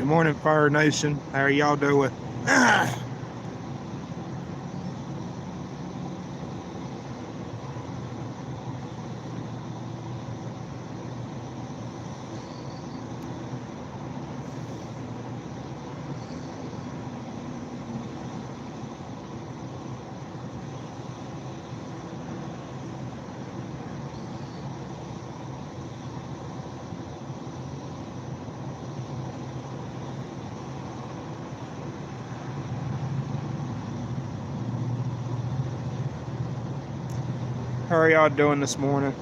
Good morning, Fire Nation. How are y'all doing? How are y'all doing this morning?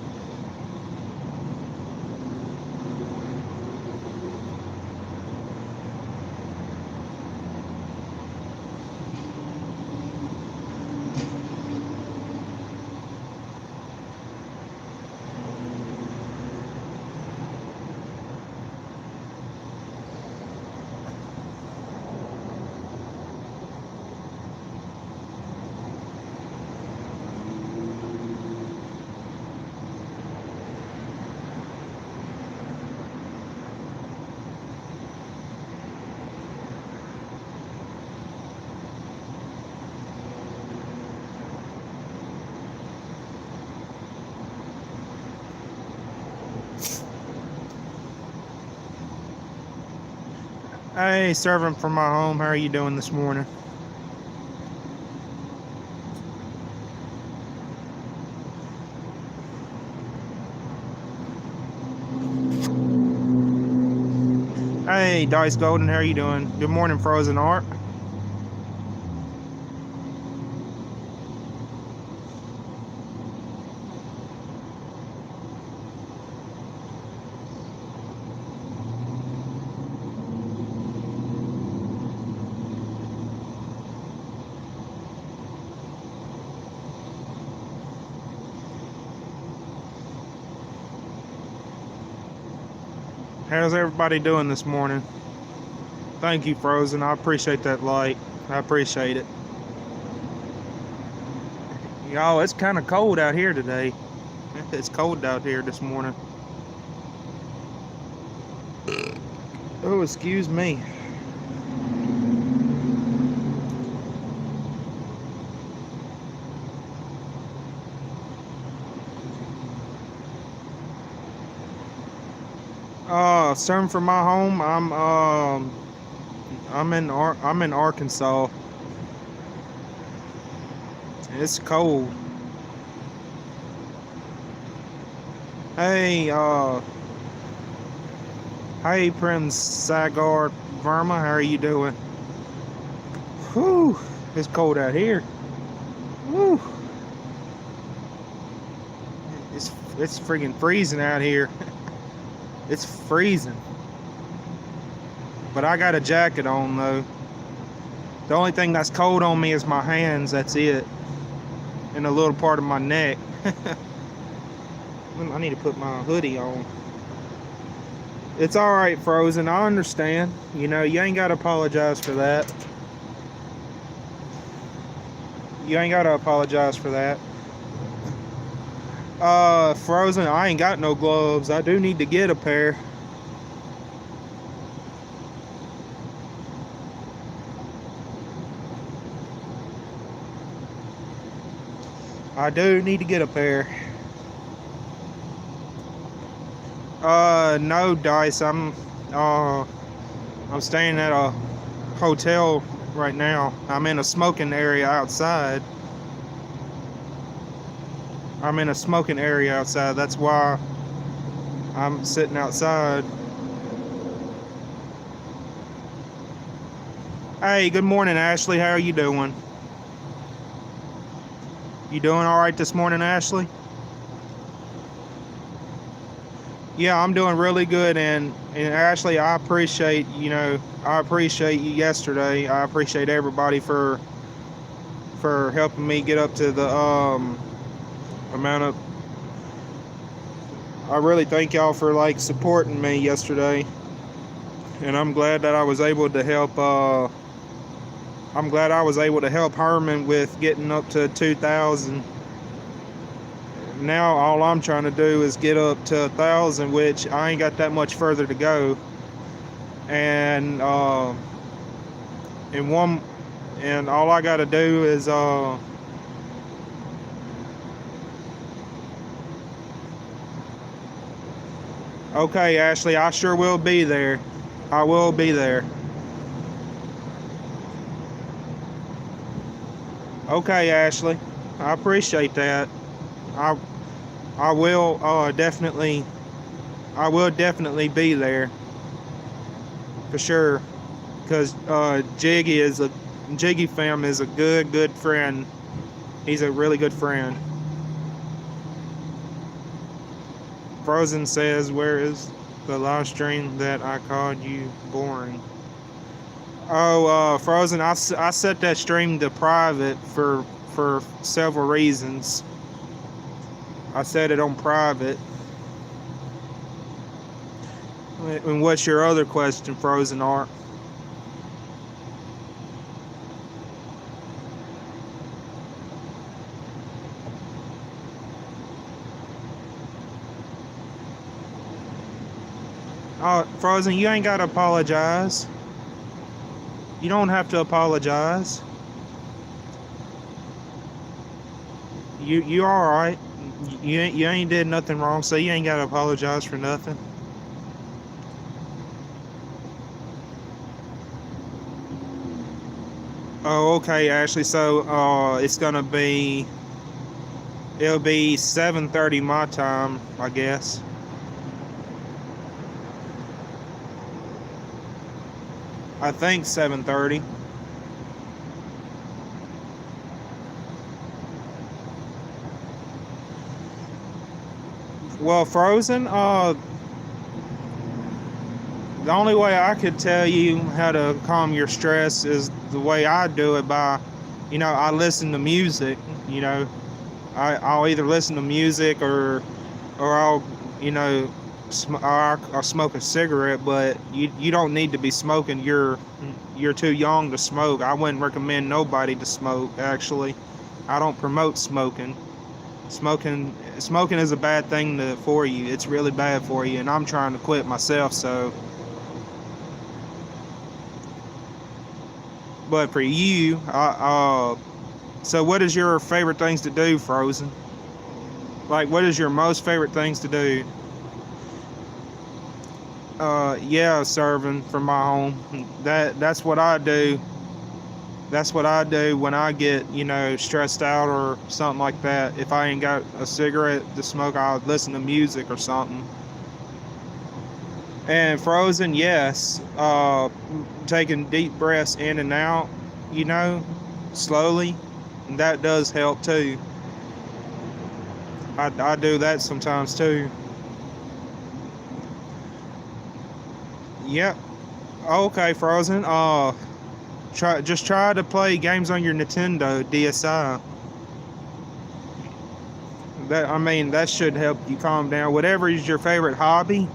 Hey, servant from my home. How are you doing this morning? Hey, Dice Golden. How are you doing? Good morning, Frozen Art. How's everybody doing this morning? Thank you, Frozen. I appreciate that light. I appreciate it. Y'all, it's kind of cold out here today. It's cold out here this morning. Oh, excuse me. Servant from my home. I'm in Arkansas. It's cold. Hey, hey, Prince Sagar Verma, how are you doing? Whew, it's cold out here. Whew. It's freaking freezing out here. It's freezing. But I got a jacket on though. The only thing that's cold on me is my hands, that's it. And a little part of my neck. I need to put my hoodie on. It's alright, Frozen, I understand. You know, you ain't gotta apologize for that. You ain't gotta apologize for that. Frozen, I ain't got no gloves. I do need to get a pair. I do need to get a pair. No, Dice. I'm staying at a hotel right now. I'm in a smoking area outside. That's why I'm sitting outside. Hey, good morning, Ashley. How are you doing? You doing all right this morning, Ashley? Yeah, I'm doing really good, and Ashley, I appreciate you yesterday. I appreciate everybody for helping me get up to the amount of. I really thank y'all for like supporting me yesterday, and I'm glad that I was able to help. I'm glad I was able to help Herman with getting up to 2,000. Now all I'm trying to do is get up to 1,000, which I ain't got that much further to go. and and one, and all I gotta do is okay, Ashley, I sure will be there. I will be there. Okay, Ashley, I appreciate that. I I will definitely, I will definitely be there for sure. Cause Jiggy fam is a good friend. He's a really good friend. Frozen says, "Where is the live stream that I called you boring?" Oh, Frozen, I set that stream to private for several reasons. I set it on private. And what's your other question, Frozen Art? Oh, Frozen, you ain't gotta apologize. You don't have to apologize. You all right. You ain't did nothing wrong, so you ain't gotta apologize for nothing. Oh, okay, Ashley. So it'll be 7:30 my time, I guess. I think 7:30. Well, Frozen, the only way I could tell you how to calm your stress is the way I do it by, I listen to music. You know, I'll either listen to music or I'll, you know, or I'll smoke a cigarette. But you don't need to be smoking. You're too young to smoke. I wouldn't recommend nobody to smoke. Actually, I don't promote smoking. Smoking is a bad thing for you. It's really bad for you, and I'm trying to quit myself. So, but for you, so what is your favorite things to do, Frozen? Like, what is your most favorite things to do? Yeah, serving from my home. That's what I do. That's what I do when I get, stressed out or something like that. If I ain't got a cigarette to smoke, I'll listen to music or something. And Frozen, yes, taking deep breaths in and out, slowly, that does help too. I do that sometimes too. Yep. Okay, Frozen. Try to play games on your Nintendo DSi. That should help you calm down. Whatever is your favorite hobby,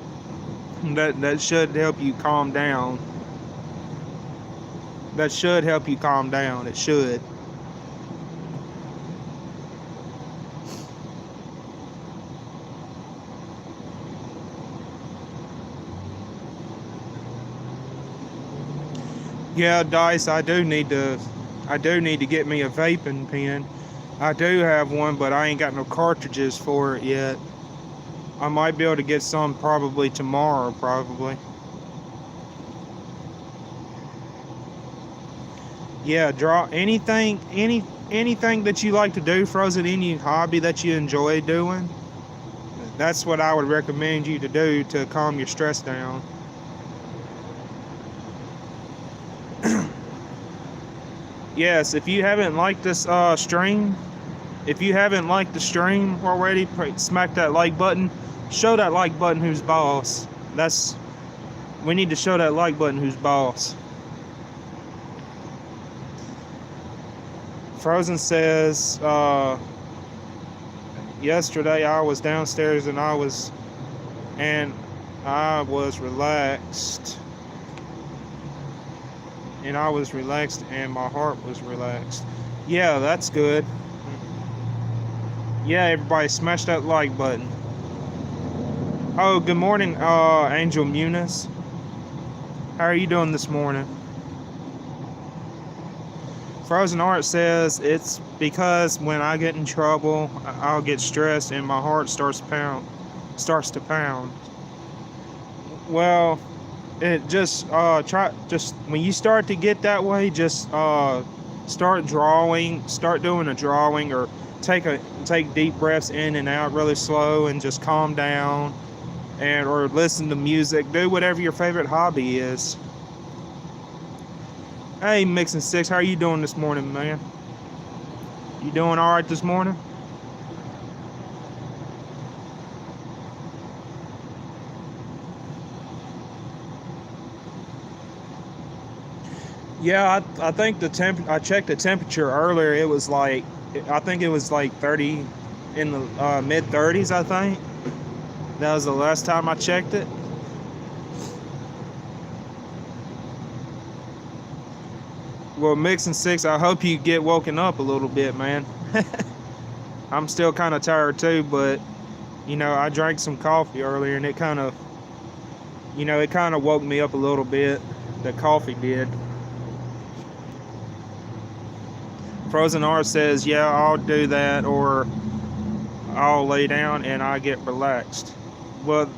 that should help you calm down. That should help you calm down. It should. Yeah, Dice, I do need to get me a vaping pen. I do have one, but I ain't got no cartridges for it yet. I might be able to get some probably tomorrow, probably. Yeah, draw anything that you like to do, Frozen, any hobby that you enjoy doing. That's what I would recommend you to do to calm your stress down. Yes, if you haven't liked this stream, if you haven't liked the stream already, smack that like button. Show that like button who's boss. We need to show that like button who's boss. Frozen says, yesterday I was downstairs and I was relaxed. And I was relaxed and my heart was relaxed. Yeah, that's good. Yeah, everybody smash that like button. Oh, good morning, Angel Muniz. How are you doing this morning? Frozen Art says it's because when I get in trouble, I'll get stressed and my heart starts to pound. Well, it just when you start to get that way, just start doing a drawing, or take deep breaths in and out really slow, and just calm down, or listen to music. Do whatever your favorite hobby is. Hey, Mixing Six, how are you doing this morning, man? You doing all right this morning? Yeah, I think I checked the temperature earlier. It was like, I think it was like 30, in the mid 30s. I think that was the last time I checked it. Well, Mixing Six, I hope you get woken up a little bit, man. I'm still kind of tired too, but I drank some coffee earlier, and it kind of woke me up a little bit. The coffee did. Frozen R says, yeah, I'll do that, or I'll lay down and I get relaxed. Well,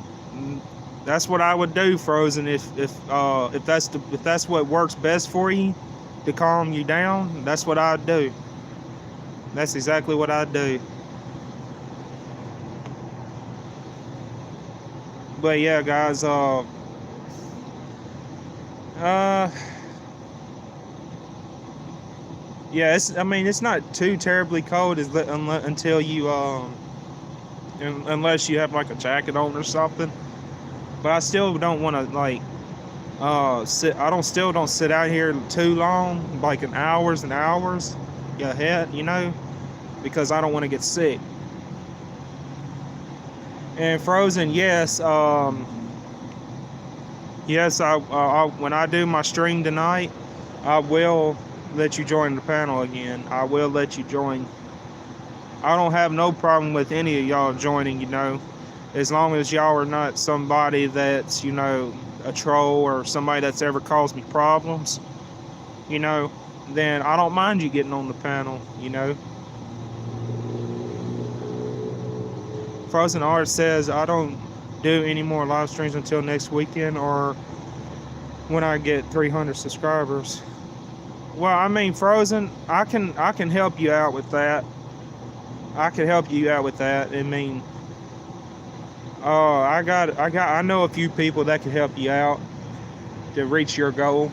that's what I would do, Frozen. If that's what works best for you to calm you down, that's what I'd do. That's exactly what I'd do. But yeah, guys, yeah, it's not too terribly cold until you unless you have like a jacket on or something. But I still don't want to don't sit out here too long, like in hours and hours ahead, because I don't want to get sick. And Frozen, yes, yes, I when I do my stream tonight, I will let you join the panel again. I will let you join. I don't have no problem with any of y'all joining, as long as y'all are not somebody that's, a troll, or somebody that's ever caused me problems, then I don't mind you getting on the panel, Frozen Art says, I don't do any more live streams until next weekend, or when I get 300 subscribers. Well, I mean, Frozen, I can help you out with that. I mean, I know a few people that can help you out to reach your goal.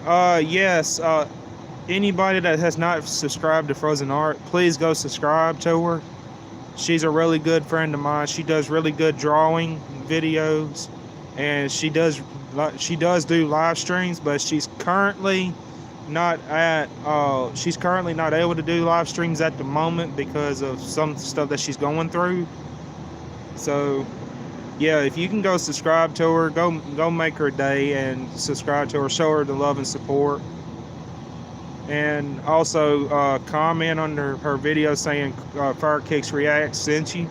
Yes, anybody that has not subscribed to Frozen Art, please go subscribe to her. She's a really good friend of mine. She does really good drawing videos, and she does do live streams, but she's currently not able to do live streams at the moment because of some stuff that she's going through. So yeah, if you can go subscribe to her, go make her day and subscribe to her, show her the love and support. And also comment under her video saying Fire Kicks Reacts sent you,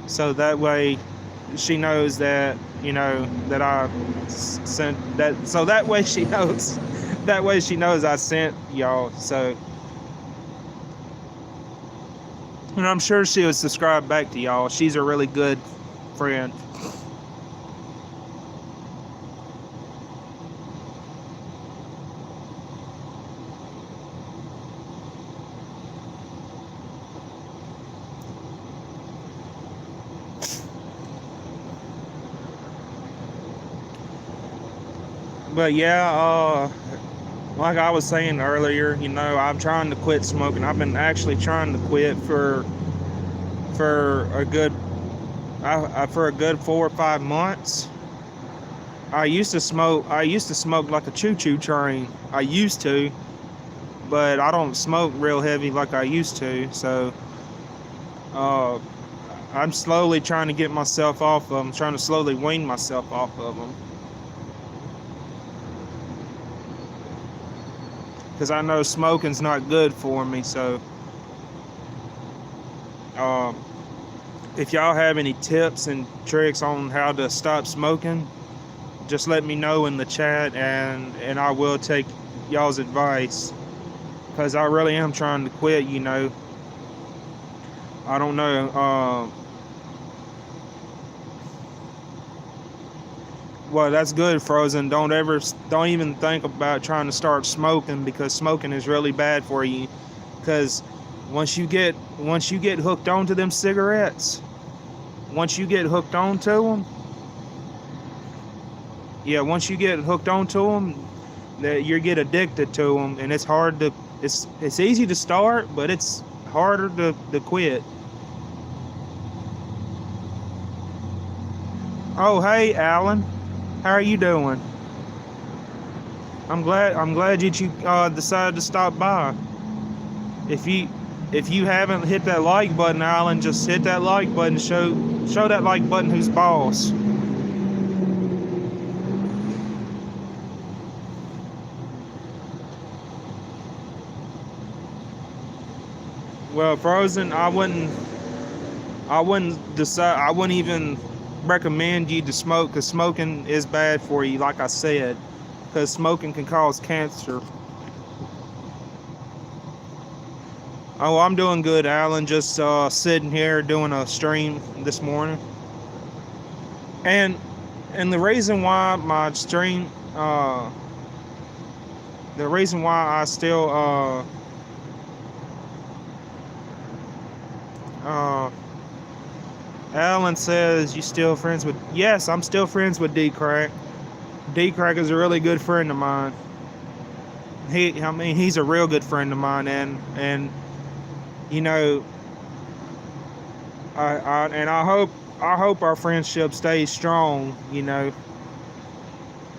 so that way she knows that that I sent that. So that way she knows I sent y'all. So, and I'm sure she would subscribe back to y'all. She's a really good friend. But yeah, like I was saying earlier, I'm trying to quit smoking. I've been actually trying to quit for a good 4 or 5 months. I used to smoke like a choo-choo train. I used to, but I don't smoke real heavy like I used to. So I'm slowly trying to get myself off of them, trying to slowly wean myself off of them. Because I know smoking's not good for me. So if y'all have any tips and tricks on how to stop smoking, just let me know in the chat, and I will take y'all's advice, because I really am trying to quit. I don't know. Well, that's good, Frozen. Don't even think about trying to start smoking, because smoking is really bad for you. Because once you get hooked onto them cigarettes, once you get hooked onto them, that you get addicted to them, and it's hard to. It's easy to start, but it's harder to quit. Oh, hey, Alan. How are you doing? I'm glad that you decided to stop by. If you haven't hit that like button, Alan, just hit that like button. Show that like button who's boss. Well, Frozen, I wouldn't even recommend you to smoke, because smoking is bad for you, like I said, because smoking can cause cancer. Oh, I'm doing good, Alan. Just sitting here doing a stream this morning, and the reason why my stream, the reason why I still Alan says you still friends with. Yes, I'm still friends with D-Crack. D-Crack is a really good friend of mine. He's a real good friend of mine, and I hope our friendship stays strong.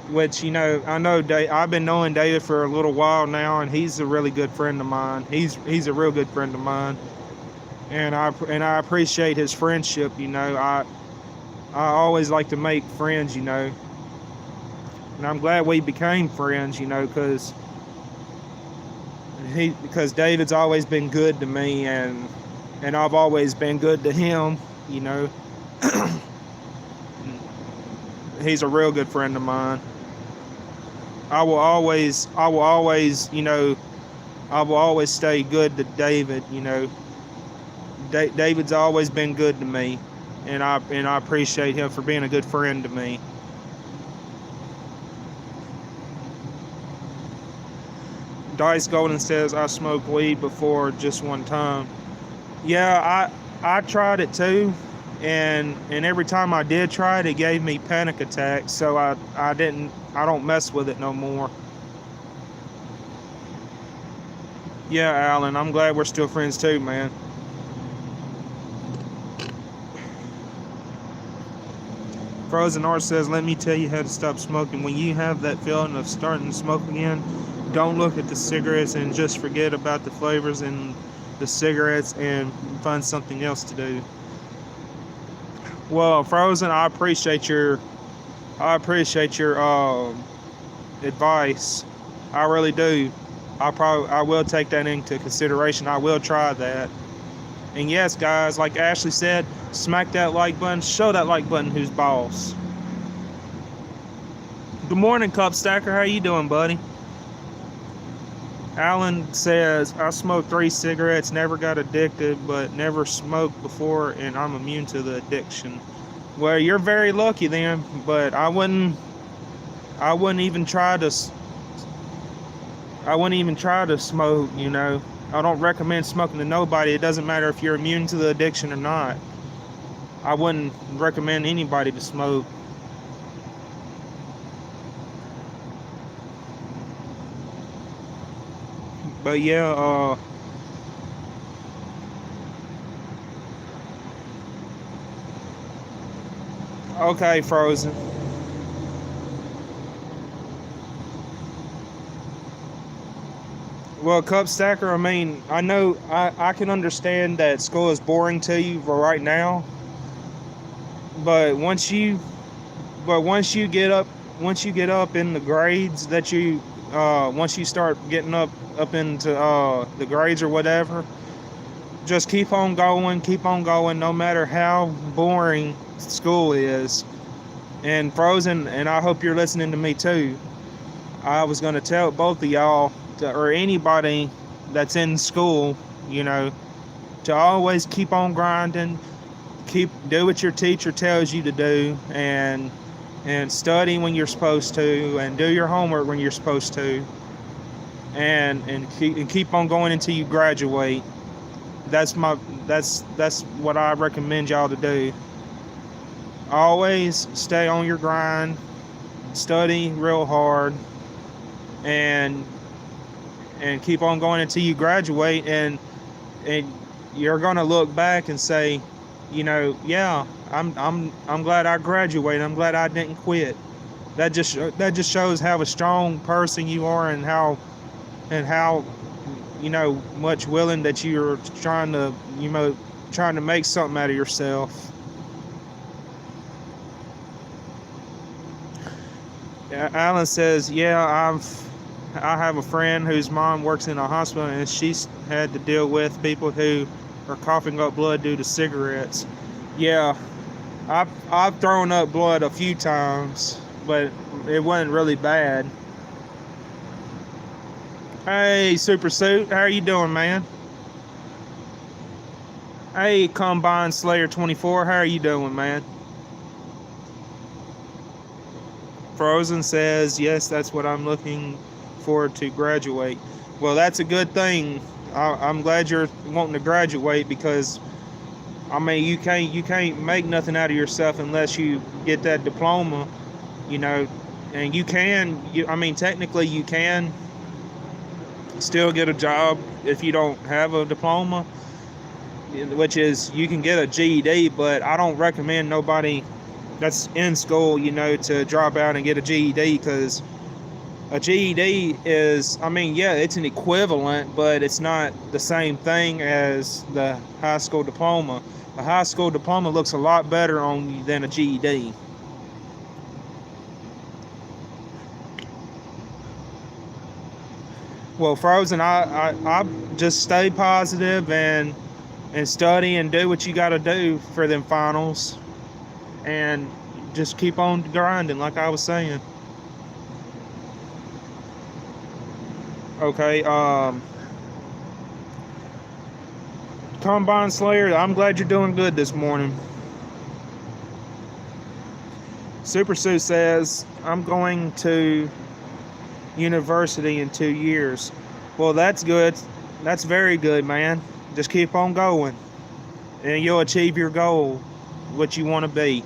Which I know I've been knowing David for a little while now, and he's a really good friend of mine. He's a real good friend of mine. And I appreciate his friendship. I always like to make friends. And I'm glad we became friends. Because David's always been good to me, and I've always been good to him. He's a real good friend of mine. I will always stay good to David. David's always been good to me, and I appreciate him for being a good friend to me. Dice Golden says, I smoked weed before, just one time. Yeah, I tried it too, and every time I did try it, it gave me panic attacks, so I don't mess with it no more. Yeah, Alan, I'm glad we're still friends too, man. Frozen Art says, let me tell you how to stop smoking. When you have that feeling of starting to smoke again, don't look at the cigarettes and just forget about the flavors in the cigarettes and find something else to do. Well, Frozen, I appreciate your advice. I really do. I will take that into consideration. I will try that. And yes, guys, like Ashley said, smack that like button. Show that like button who's boss. Good morning, Cup Stacker. How you doing, buddy? Alan says, I smoked 3 cigarettes, never got addicted, but never smoked before, and I'm immune to the addiction. Well, you're very lucky then, but I wouldn't even try to smoke. I don't recommend smoking to nobody. It doesn't matter if you're immune to the addiction or not. I wouldn't recommend anybody to smoke. But yeah, okay, Frozen. Well, Cup Stacker, I mean, I know I can understand that school is boring to you for right now, but once you get up in the grades that once you start getting up into the grades or whatever, just keep on going, no matter how boring school is. And Frozen, and I hope you're listening to me too. I was going to tell both of y'all, or anybody that's in school, you know, to always keep on grinding, do what your teacher tells you to do, and study when you're supposed to, and do your homework when you're supposed to, and keep on going until you graduate. That's what I recommend y'all to do. Always stay on your grind, study real hard, and keep on going until you graduate, and you're gonna look back and say, you know, yeah, I'm glad I graduated. I'm glad I didn't quit. That just shows how a strong person you are, and how you know much willing that you're trying to make something out of yourself. Alan says, yeah, I have a friend whose mom works in a hospital, and she's had to deal with people who are coughing up blood due to cigarettes. Yeah, I've thrown up blood a few times, but it wasn't really bad. Hey, Super Suit, how are you doing, man? Hey, Combine Slayer 24, how are you doing, man? Frozen says, yes, that's what I'm looking forward to graduate. Well, that's a good thing. I'm glad you're wanting to graduate, because I mean you can't make nothing out of yourself unless you get that diploma, you know. And technically you can still get a job if you don't have a diploma, which is you can get a GED, but I don't recommend nobody that's in school, you know, to drop out and get a GED, because a GED is, it's an equivalent, but it's not the same thing as the high school diploma. A high school diploma looks a lot better on you than a GED. Well, Frozen, I just stay positive and study and do what you got to do for them finals. And just keep on grinding, like I was saying. Okay, Combine Slayer, I'm glad you're doing good this morning. Super Sue says, I'm going to university in 2 years. Well, that's good. That's very good, man. Just keep on going, and you'll achieve your goal, what you want to be.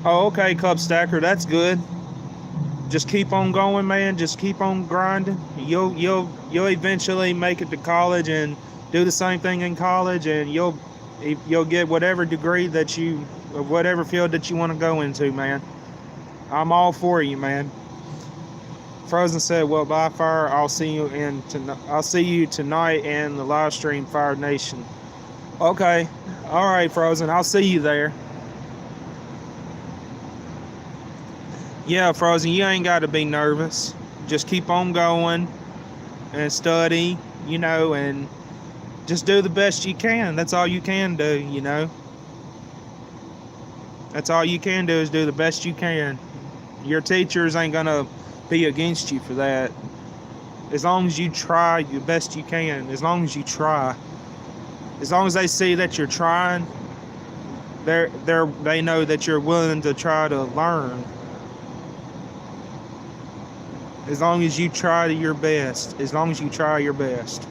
Oh, okay, Cup Stacker, that's good. Just keep on going, man. Just keep on grinding. You'll eventually make it to college and do the same thing in college, and you'll get whatever degree whatever field that you want to go into, man. I'm all for you, man. Frozen said, well, bye, Fire. I'll see you tonight in the live stream, Fire Nation. Okay. All right, Frozen. I'll see you there. Yeah, Frozen, you ain't got to be nervous. Just keep on going and study, you know, and just do the best you can. That's all you can do, you know. That's all you can do, is do the best you can. Your teachers ain't going to be against you for that. As long as you try the best you can. As long as you try. As long as they see that you're trying, they know that you're willing to try to learn. As long as you try your best. As long as you try your best.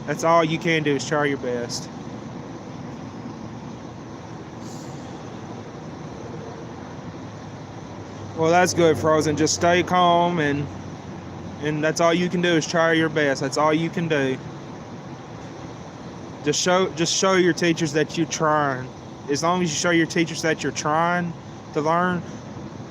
That's all you can do, is try your best. Well, that's good, Frozen. Just stay calm, and that's all you can do, is try your best. That's all you can do. Just show your teachers that you're trying. As long as you show your teachers that you're trying to learn,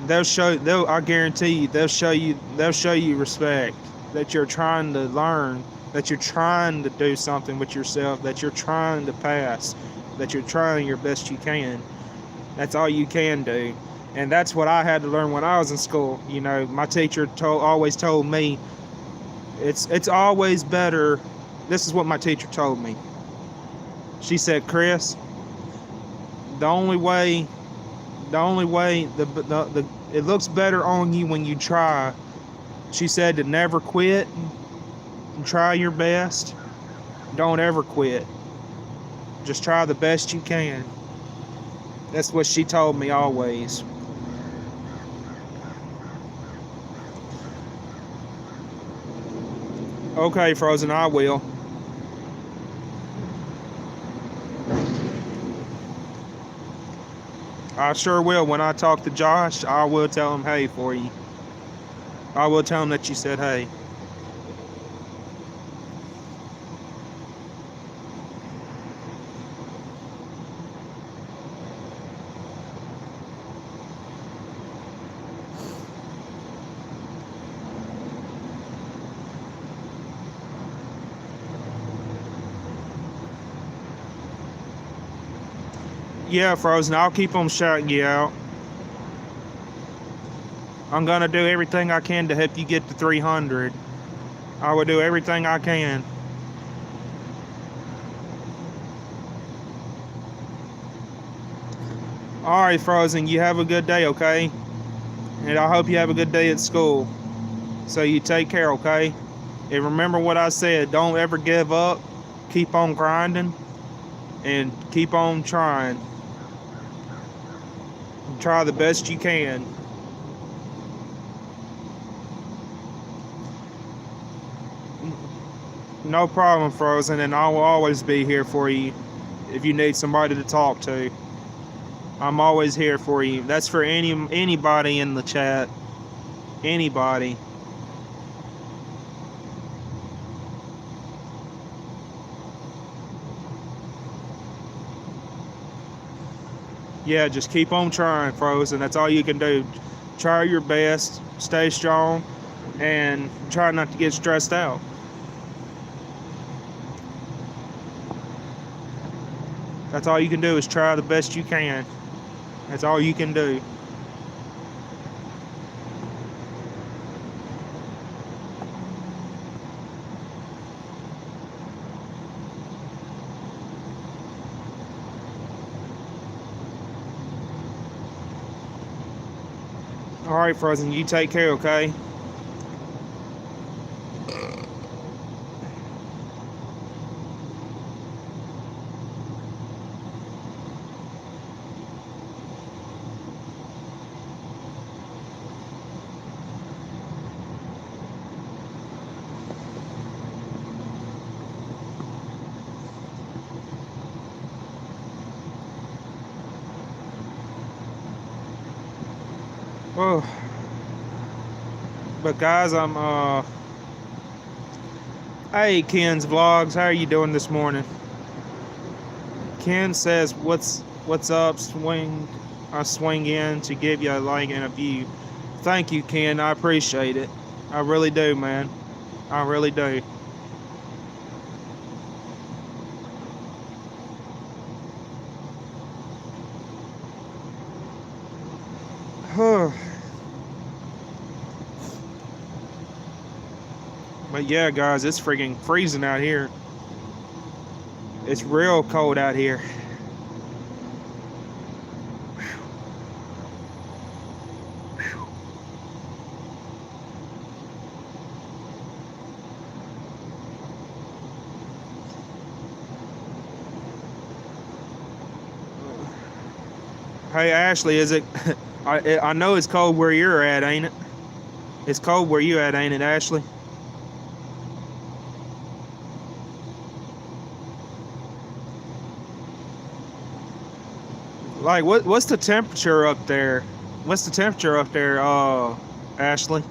I guarantee you, they'll show you respect, that you're trying to learn, that you're trying to do something with yourself, that you're trying to pass, that you're trying your best you can. That's all you can do. And that's what I had to learn when I was in school. You know, my teacher always told me, It's always better. This is what my teacher told me. She said, Chris, the only way it looks better on you when you try. She said to never quit and try your best. Don't ever quit. Just try the best you can. That's what she told me always. Okay, Frozen, I will. I sure will. When I talk to Josh, I will tell him hey for you. I will tell him that you said hey. Yeah, Frozen, I'll keep on shouting you out. I'm gonna do everything I can to help you get to 300. I will do everything I can. Alright, Frozen, you have a good day, okay? And I hope you have a good day at school. So you take care, okay? And remember what I said, don't ever give up. Keep on grinding. And keep on trying. Try the best you can. No problem, Frozen, and I will always be here for you if you need somebody to talk to. I'm always here for you. That's for anybody in the chat. Anybody. Yeah, just keep on trying, Frozen. That's all you can do. Try your best, stay strong, and try not to get stressed out. That's all you can do is try the best you can. That's all you can do. Alright, Frozen, you take care, okay? Oh. But guys, hey, Ken's Vlogs, how are you doing this morning? Ken says, what's up, I swing in to give you a like and a view. Thank you, Ken, I appreciate it. I really do, man. I really do. But yeah, guys, it's freaking freezing out here. It's real cold out here. Hey, Ashley, is it... I know it's cold where you're at, ain't it? It's cold where you at, ain't it, Ashley? Like, what's the temperature up there? What's the temperature up there, Ashley?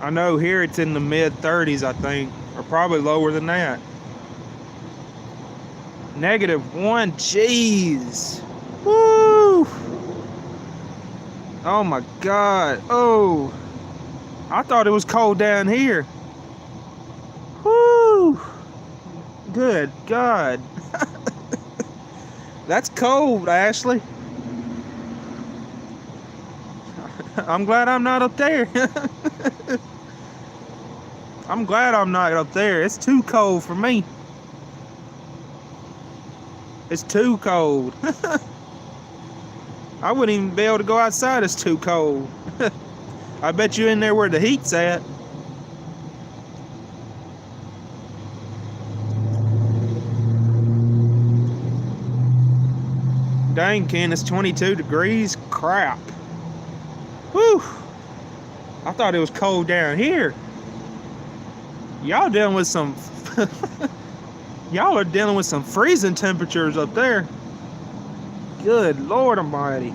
I know here it's in the mid-30s, I think. Or probably lower than that. -1, jeez. Woo! Oh my God. Oh. I thought it was cold down here. Woo! Good God. That's cold, Ashley. I'm glad I'm not up there. I'm glad I'm not up there. It's too cold for me. It's too cold. I wouldn't even be able to go outside. It's too cold. I bet you in there where the heat's at. Dang, Ken, it's 22 degrees. Crap. Whew. I thought it was cold down here. Y'all dealing with some... Y'all are dealing with some freezing temperatures up there. Good Lord Almighty.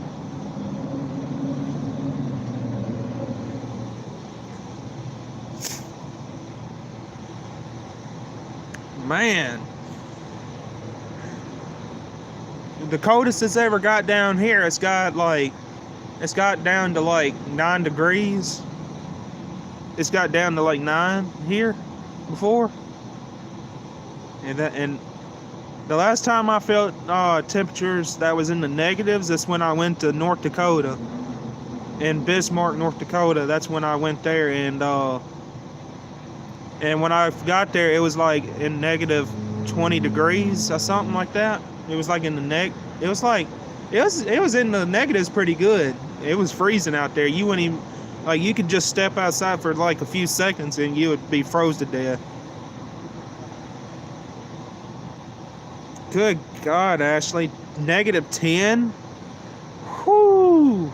Man. The coldest it's ever got down here, it's got down to like 9 degrees. It's got down to like 9 here before. And the last time I felt temperatures that was in the negatives, that's when I went to North Dakota. In Bismarck, North Dakota. That's when I went there, and when I got there, it was like in negative 20 degrees or something like that. It was like in the it was in the negatives pretty good. It was freezing out there. You wouldn't even, like, you could just step outside for like a few seconds and you would be froze to death. Good God, Ashley. Negative 10? Whew.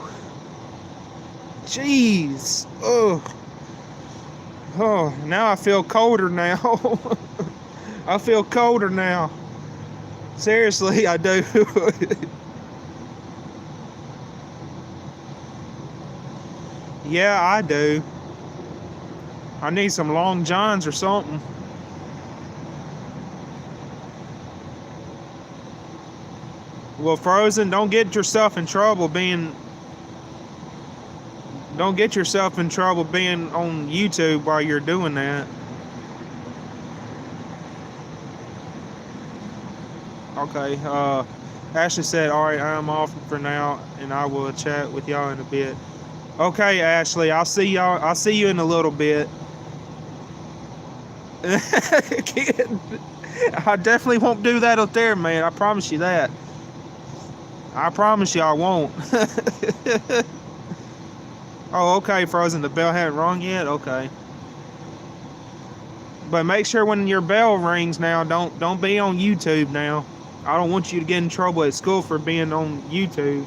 Jeez. Ugh. Oh, now I feel colder now. I feel colder now. Seriously, I do. Yeah, I do. I need some Long Johns or something. Well, Frozen, don't get yourself in trouble being on YouTube while you're doing that. Okay, Ashley said, all right, I'm off for now, and I will chat with y'all in a bit. Okay, Ashley, I'll see you in a little bit. I definitely won't do that up there, man. I promise you that. I promise you I won't. Oh, okay, Frozen, the bell hadn't rung yet? Okay. But make sure when your bell rings now, don't be on YouTube now. I don't want you to get in trouble at school for being on YouTube.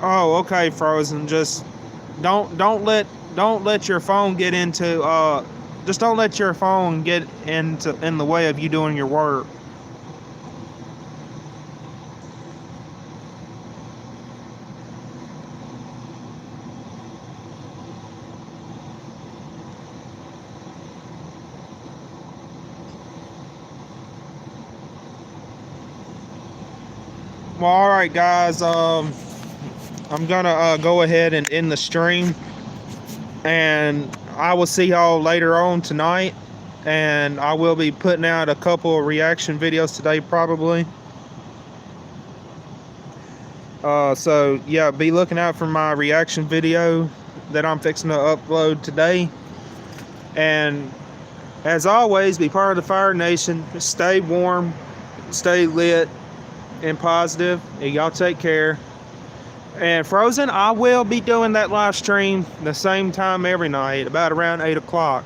Oh, okay, Frozen. Just don't let your phone get into just don't let your phone get in the way of you doing your work. Well, all right, guys. I'm gonna go ahead and end the stream, and I will see y'all later on tonight, and I will be putting out a couple of reaction videos today probably. So yeah, be looking out for my reaction video that I'm fixing to upload today. And as always, be part of the Fire Nation. Stay warm, stay lit and positive, and y'all take care. And Frozen, I will be doing that live stream the same time every night, about around 8 o'clock.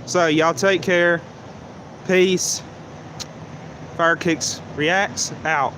So y'all take care. Peace. Fire Kicks Reacts out.